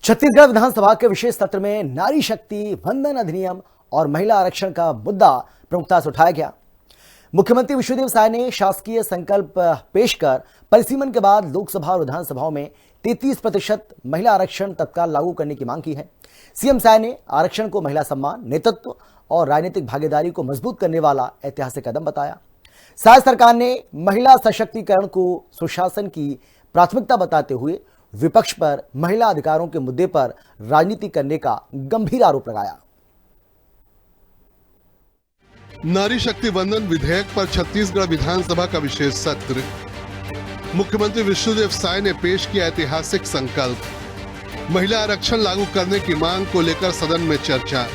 छत्तीसगढ़ विधानसभा के विशेष सत्र में नारी शक्ति वंदन अधिनियम और महिला आरक्षण का मुद्दा प्रमुखता से उठाया गया। मुख्यमंत्री विष्णुदेव साय ने शासकीय संकल्प पेश कर परिसीमन के बाद लोकसभा और विधानसभाओं में 33% महिला आरक्षण तत्काल लागू करने की मांग की है। सीएम साय ने आरक्षण को महिला सम्मान, नेतृत्व और राजनीतिक भागीदारी को मजबूत करने वाला ऐतिहासिक कदम बताया। साय सरकार ने महिला सशक्तिकरण को सुशासन की प्राथमिकता बताते हुए विपक्ष पर महिला अधिकारों के मुद्दे पर राजनीति करने का गंभीर आरोप लगाया। नारी शक्ति वंदन विधेयक पर छत्तीसगढ़ विधानसभा का विशेष सत्र। मुख्यमंत्री विष्णुदेव साय ने पेश किया ऐतिहासिक संकल्प। महिला आरक्षण लागू करने की मांग को लेकर सदन में चर्चा।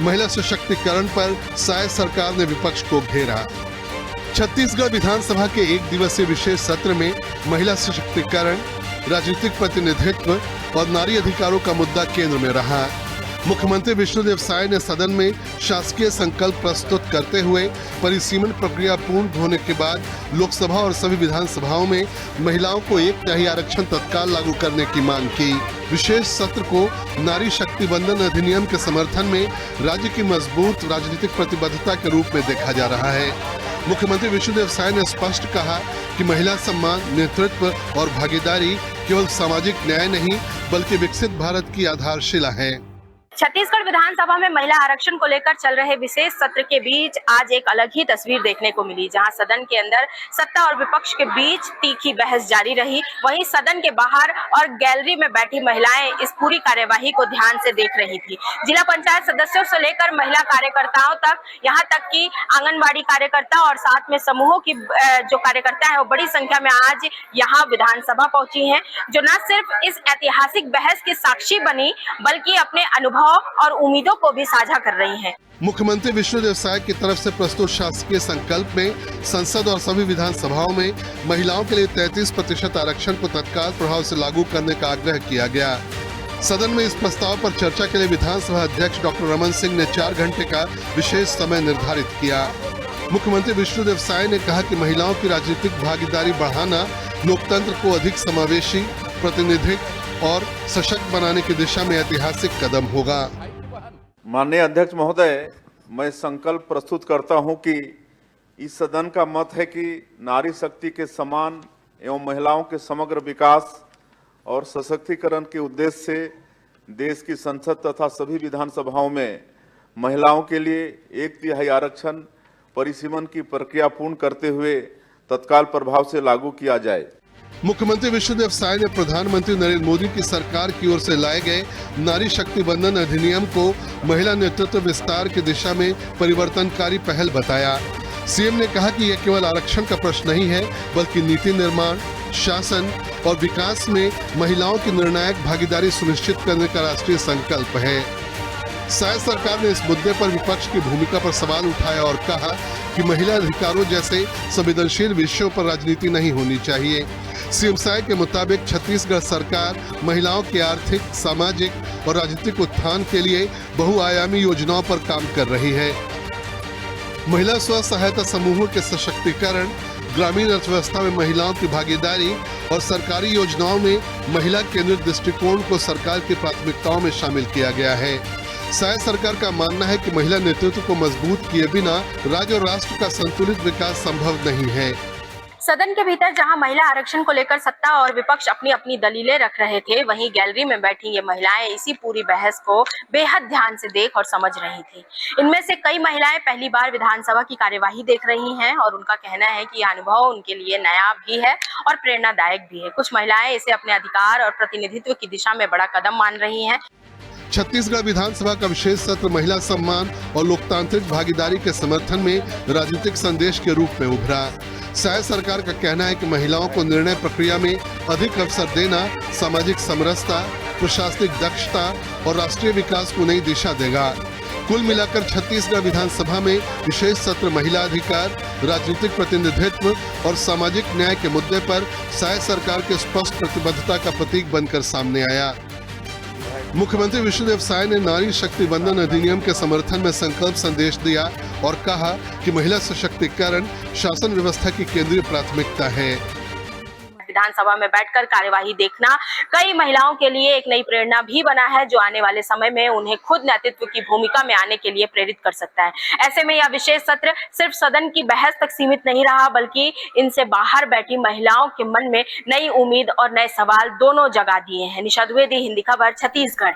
महिला सशक्तिकरण पर साय सरकार ने विपक्ष को घेरा। छत्तीसगढ़ विधानसभा के एक दिवसीय विशेष सत्र में महिला सशक्तिकरण, राजनीतिक प्रतिनिधित्व और नारी अधिकारों का मुद्दा केंद्र में रहा। मुख्यमंत्री विष्णुदेव साय ने सदन में शासकीय संकल्प प्रस्तुत करते हुए परिसीमन प्रक्रिया पूर्ण होने के बाद लोकसभा और सभी विधानसभाओं में महिलाओं को 1/3 आरक्षण तत्काल लागू करने की मांग की। विशेष सत्र को नारी शक्ति वंदन अधिनियम के समर्थन में राज्य की मजबूत राजनीतिक प्रतिबद्धता के रूप में देखा जा रहा है। मुख्यमंत्री विष्णुदेव साय ने स्पष्ट कहा कि महिला सम्मान, नेतृत्व और भागीदारी केवल सामाजिक न्याय नहीं बल्कि विकसित भारत की आधारशिला है। छत्तीसगढ़ विधानसभा में महिला आरक्षण को लेकर चल रहे विशेष सत्र के बीच आज एक अलग ही तस्वीर देखने को मिली, जहां सदन के अंदर सत्ता और विपक्ष के बीच तीखी बहस जारी रही। वहीं सदन के बाहर और गैलरी में बैठी महिलाएं इस पूरी कार्यवाही को ध्यान से देख रही थी। जिला पंचायत सदस्यों से लेकर महिला कार्यकर्ताओं तक, यहाँ तक कि आंगनबाड़ी कार्यकर्ता और साथ में समूहों की जो कार्यकर्ता है वो बड़ी संख्या में आज यहाँ विधानसभा पहुंची है, जो न सिर्फ इस ऐतिहासिक बहस की साक्षी बनी बल्कि अपने अनुभव और उम्मीदों को भी साझा कर रही हैं। मुख्यमंत्री विष्णुदेव साय की तरफ से प्रस्तुत शासकीय संकल्प में संसद और सभी विधानसभाओं में महिलाओं के लिए 33% आरक्षण को तत्काल प्रभाव से लागू करने का आग्रह किया गया। सदन में इस प्रस्ताव पर चर्चा के लिए विधानसभा अध्यक्ष डॉक्टर रमन सिंह ने 4 घंटे का विशेष समय निर्धारित किया। मुख्यमंत्री विष्णुदेव साय ने कहा कि महिलाओं की राजनीतिक भागीदारी बढ़ाना लोकतंत्र को अधिक समावेशी, प्रातिनिधिक और सशक्त बनाने की दिशा में ऐतिहासिक कदम होगा। माननीय अध्यक्ष महोदय, मैं संकल्प प्रस्तुत करता हूं कि इस सदन का मत है कि नारी शक्ति के सम्मान एवं महिलाओं के समग्र विकास और सशक्तिकरण के उद्देश्य से देश की संसद तथा सभी विधानसभाओं में महिलाओं के लिए 1/3 आरक्षण परिसीमन की प्रक्रिया पूर्ण करते हुए तत्काल प्रभाव से लागू किया जाए। मुख्यमंत्री विष्णुदेव साय ने प्रधानमंत्री नरेंद्र मोदी की सरकार की ओर से लाए गए नारी शक्ति वंदन अधिनियम को महिला नेतृत्व विस्तार की दिशा में परिवर्तनकारी पहल बताया। सीएम ने कहा कि यह केवल आरक्षण का प्रश्न नहीं है बल्कि नीति निर्माण, शासन और विकास में महिलाओं की निर्णायक भागीदारी सुनिश्चित करने का राष्ट्रीय संकल्प है। साय सरकार ने इस मुद्दे पर विपक्ष की भूमिका पर सवाल उठाया और कहा कि महिला अधिकारों जैसे संवेदनशील विषयों पर राजनीति नहीं होनी चाहिए। सीएम साय के मुताबिक छत्तीसगढ़ सरकार महिलाओं के आर्थिक, सामाजिक और राजनीतिक उत्थान के लिए बहुआयामी योजनाओं पर काम कर रही है। महिला स्व सहायता समूहों के सशक्तिकरण, ग्रामीण अर्थव्यवस्था में महिलाओं की भागीदारी और सरकारी योजनाओं में महिला केंद्रित दृष्टिकोण को सरकार की प्राथमिकताओं में शामिल किया गया है। साय सरकार का मानना है कि महिला नेतृत्व को मजबूत किए बिना राज्य और राष्ट्र का संतुलित विकास संभव नहीं है। सदन के भीतर जहां महिला आरक्षण को लेकर सत्ता और विपक्ष अपनी अपनी दलीलें रख रहे थे, वहीं गैलरी में बैठी ये महिलाएं इसी पूरी बहस को बेहद ध्यान से देख और समझ रही थी। इनमें से कई महिलाएं पहली बार विधानसभा की कार्यवाही देख रही हैं और उनका कहना है कि यह अनुभव उनके लिए नया भी है और प्रेरणादायक भी है। कुछ महिलाएं इसे अपने अधिकार और प्रतिनिधित्व की दिशा में बड़ा कदम मान रही हैं। छत्तीसगढ़ विधानसभा का विशेष सत्र महिला सम्मान और लोकतांत्रिक भागीदारी के समर्थन में राजनीतिक संदेश के रूप में उभरा। साय सरकार का कहना है कि महिलाओं को निर्णय प्रक्रिया में अधिक अवसर देना सामाजिक समरसता, प्रशासनिक दक्षता और राष्ट्रीय विकास को नई दिशा देगा। कुल मिलाकर छत्तीसगढ़ विधानसभा में विशेष सत्र महिला अधिकार, राजनीतिक प्रतिनिधित्व और सामाजिक न्याय के मुद्दे पर साय सरकार के स्पष्ट प्रतिबद्धता का प्रतीक बनकर सामने आया। मुख्यमंत्री विष्णुदेव साय ने नारी शक्ति वंदन अधिनियम के समर्थन में संकल्प संदेश दिया और कहा कि महिला सशक्तिकरण शासन व्यवस्था की केंद्रीय प्राथमिकता है। विधानसभा में बैठकर कार्यवाही देखना कई महिलाओं के लिए एक नई प्रेरणा भी बना है, जो आने वाले समय में उन्हें खुद नेतृत्व की भूमिका में आने के लिए प्रेरित कर सकता है। ऐसे में यह विशेष सत्र सिर्फ सदन की बहस तक सीमित नहीं रहा, बल्कि इनसे बाहर बैठी महिलाओं के मन में नई उम्मीद और नए सवाल दोनों जगा दिए हैं। निशा द्विवेदी, हिंदी खबर, छत्तीसगढ़।